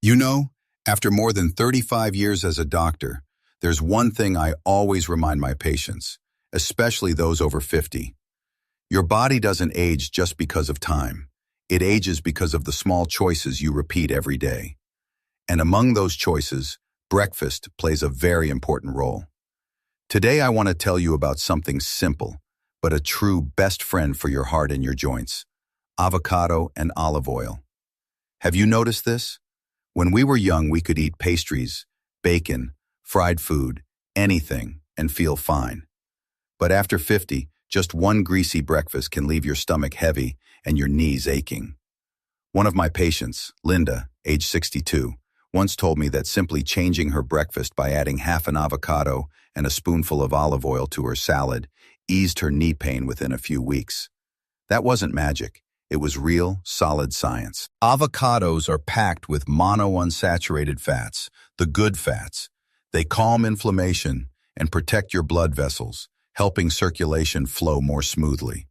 You know, after more than 35 years as a doctor, there's one thing I always remind my patients, especially those over 50. Your body doesn't age just because of time. It ages because of the small choices you repeat every day. And among those choices, breakfast plays a very important role. Today I want to tell you about something simple, but a true best friend for your heart and your joints: avocado and olive oil. Have you noticed this? When we were young, we could eat pastries, bacon, fried food, anything, and feel fine. But after 50, just one greasy breakfast can leave your stomach heavy and your knees aching. One of my patients, Linda, age 62, once told me that simply changing her breakfast by adding half an avocado and a spoonful of olive oil to her salad eased her knee pain within a few weeks. That wasn't magic. It was real, solid science. Avocados are packed with monounsaturated fats, the good fats. They calm inflammation and protect your blood vessels, helping circulation flow more smoothly.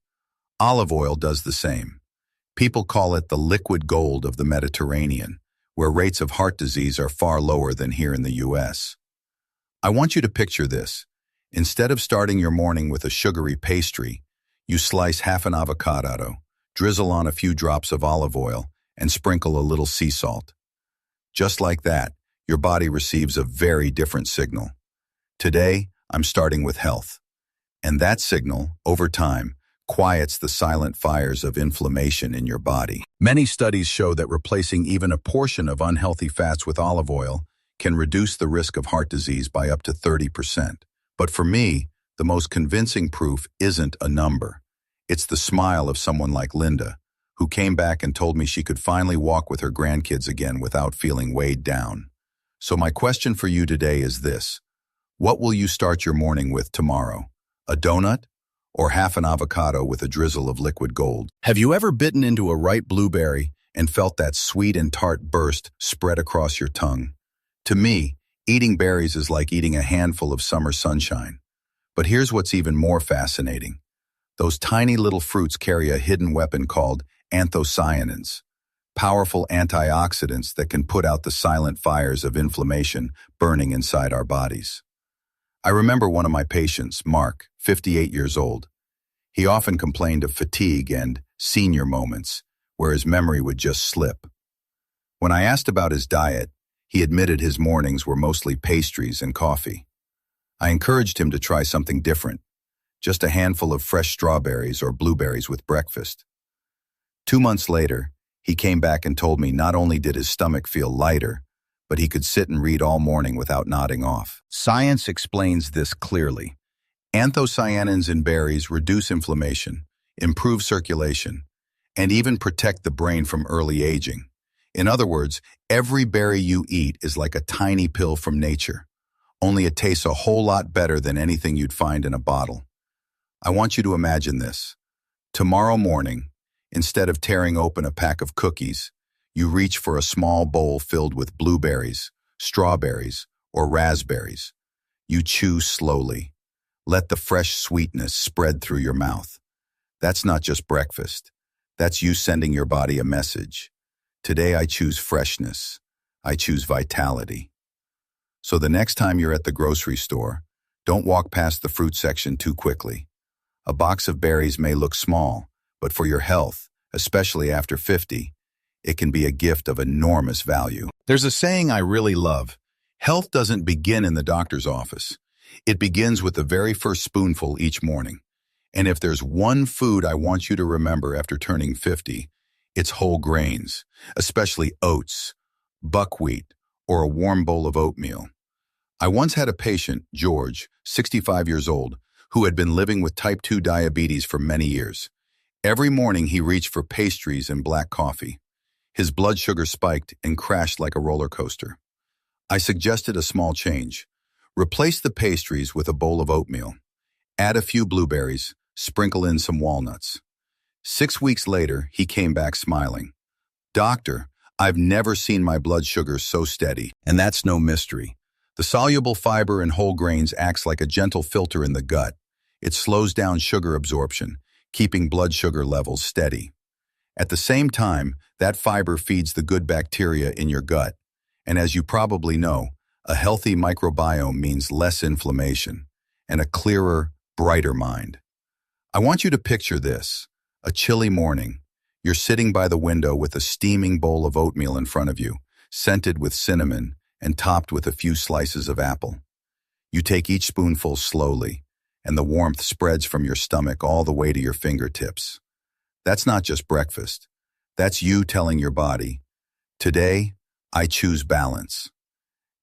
Olive oil does the same. People call it the liquid gold of the Mediterranean, where rates of heart disease are far lower than here in the US. I want you to picture this. Instead of starting your morning with a sugary pastry, you slice half an avocado, drizzle on a few drops of olive oil, and sprinkle a little sea salt. Just like that, your body receives a very different signal. Today, I'm starting with health. And that signal, over time, quiets the silent fires of inflammation in your body. Many studies show that replacing even a portion of unhealthy fats with olive oil can reduce the risk of heart disease by up to 30%. But for me, the most convincing proof isn't a number. It's the smile of someone like Linda, who came back and told me she could finally walk with her grandkids again without feeling weighed down. So my question for you today is this: what will you start your morning with tomorrow? A donut? Or half an avocado with a drizzle of liquid gold? Have you ever bitten into a ripe blueberry and felt that sweet and tart burst spread across your tongue? To me, eating berries is like eating a handful of summer sunshine. But here's what's even more fascinating. Those tiny little fruits carry a hidden weapon called anthocyanins, powerful antioxidants that can put out the silent fires of inflammation burning inside our bodies. I remember one of my patients, Mark, 58 years old. He often complained of fatigue and senior moments, where his memory would just slip. When I asked about his diet, he admitted his mornings were mostly pastries and coffee. I encouraged him to try something different, just a handful of fresh strawberries or blueberries with breakfast. 2 months later, he came back and told me not only did his stomach feel lighter, but he could sit and read all morning without nodding off. Science explains this clearly. Anthocyanins in berries reduce inflammation, improve circulation, and even protect the brain from early aging. In other words, every berry you eat is like a tiny pill from nature, only it tastes a whole lot better than anything you'd find in a bottle. I want you to imagine this. Tomorrow morning, instead of tearing open a pack of cookies, you reach for a small bowl filled with blueberries, strawberries, or raspberries. You chew slowly. Let the fresh sweetness spread through your mouth. That's not just breakfast. That's you sending your body a message. Today I choose freshness. I choose vitality. So the next time you're at the grocery store, don't walk past the fruit section too quickly. A box of berries may look small, but for your health, especially after 50, it can be a gift of enormous value. There's a saying I really love: health doesn't begin in the doctor's office. It begins with the very first spoonful each morning. And if there's one food I want you to remember after turning 50, it's whole grains, especially oats, buckwheat, or a warm bowl of oatmeal. I once had a patient, George, 65 years old, who had been living with type 2 diabetes for many years. Every morning he reached for pastries and black coffee. His blood sugar spiked and crashed like a roller coaster. I suggested a small change. Replace the pastries with a bowl of oatmeal. Add a few blueberries, sprinkle in some walnuts. 6 weeks later, he came back smiling. "Doctor, I've never seen my blood sugar so steady." And that's no mystery. The soluble fiber in whole grains acts like a gentle filter in the gut. It slows down sugar absorption, keeping blood sugar levels steady. At the same time, that fiber feeds the good bacteria in your gut, And as you probably know, a healthy microbiome means less inflammation and a clearer, brighter mind. I want you to picture this: a chilly morning. You're sitting by the window with a steaming bowl of oatmeal in front of you, scented with cinnamon and topped with a few slices of apple. You take each spoonful slowly, and the warmth spreads from your stomach all the way to your fingertips. That's not just breakfast. That's you telling your body, "Today, I choose balance."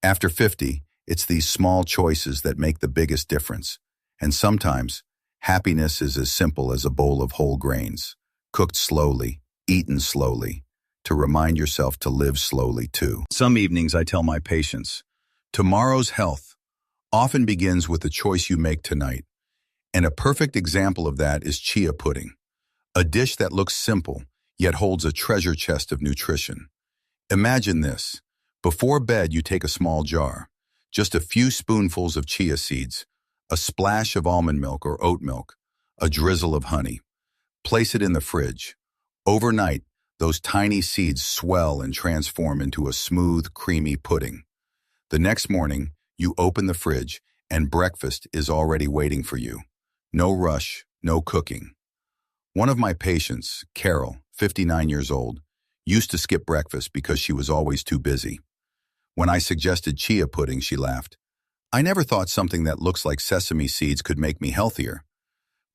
After 50, it's these small choices that make the biggest difference. And sometimes, happiness is as simple as a bowl of whole grains, cooked slowly, eaten slowly, to remind yourself to live slowly too. Some evenings I tell my patients, tomorrow's health often begins with the choice you make tonight. And a perfect example of that is chia pudding, a dish that looks simple, yet holds a treasure chest of nutrition. Imagine this. Before bed, you take a small jar, just a few spoonfuls of chia seeds, a splash of almond milk or oat milk, a drizzle of honey. Place it in the fridge. Overnight, those tiny seeds swell and transform into a smooth, creamy pudding. The next morning, you open the fridge and breakfast is already waiting for you. No rush, no cooking. One of my patients, Carol, 59 years old, used to skip breakfast because she was always too busy. When I suggested chia pudding, she laughed. I never thought something that looks like sesame seeds could make me healthier.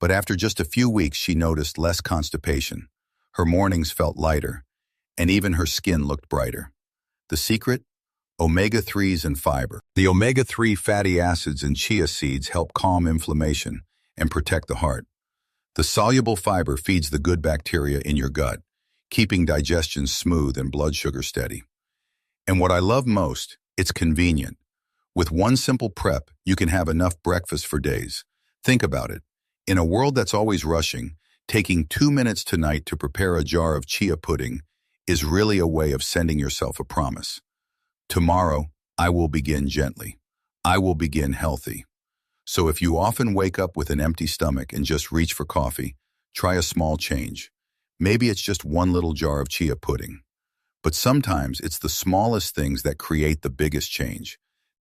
But after just a few weeks, she noticed less constipation. Her mornings felt lighter, and even her skin looked brighter. The secret? Omega-3s and fiber. The omega-3 fatty acids in chia seeds help calm inflammation and protect the heart. The soluble fiber feeds the good bacteria in your gut, keeping digestion smooth and blood sugar steady. And what I love most, it's convenient. With one simple prep, you can have enough breakfast for days. Think about it. In a world that's always rushing, taking 2 minutes tonight to prepare a jar of chia pudding is really a way of sending yourself a promise. Tomorrow, I will begin gently. I will begin healthy. So if you often wake up with an empty stomach and just reach for coffee, try a small change. Maybe it's just one little jar of chia pudding. But sometimes it's the smallest things that create the biggest change.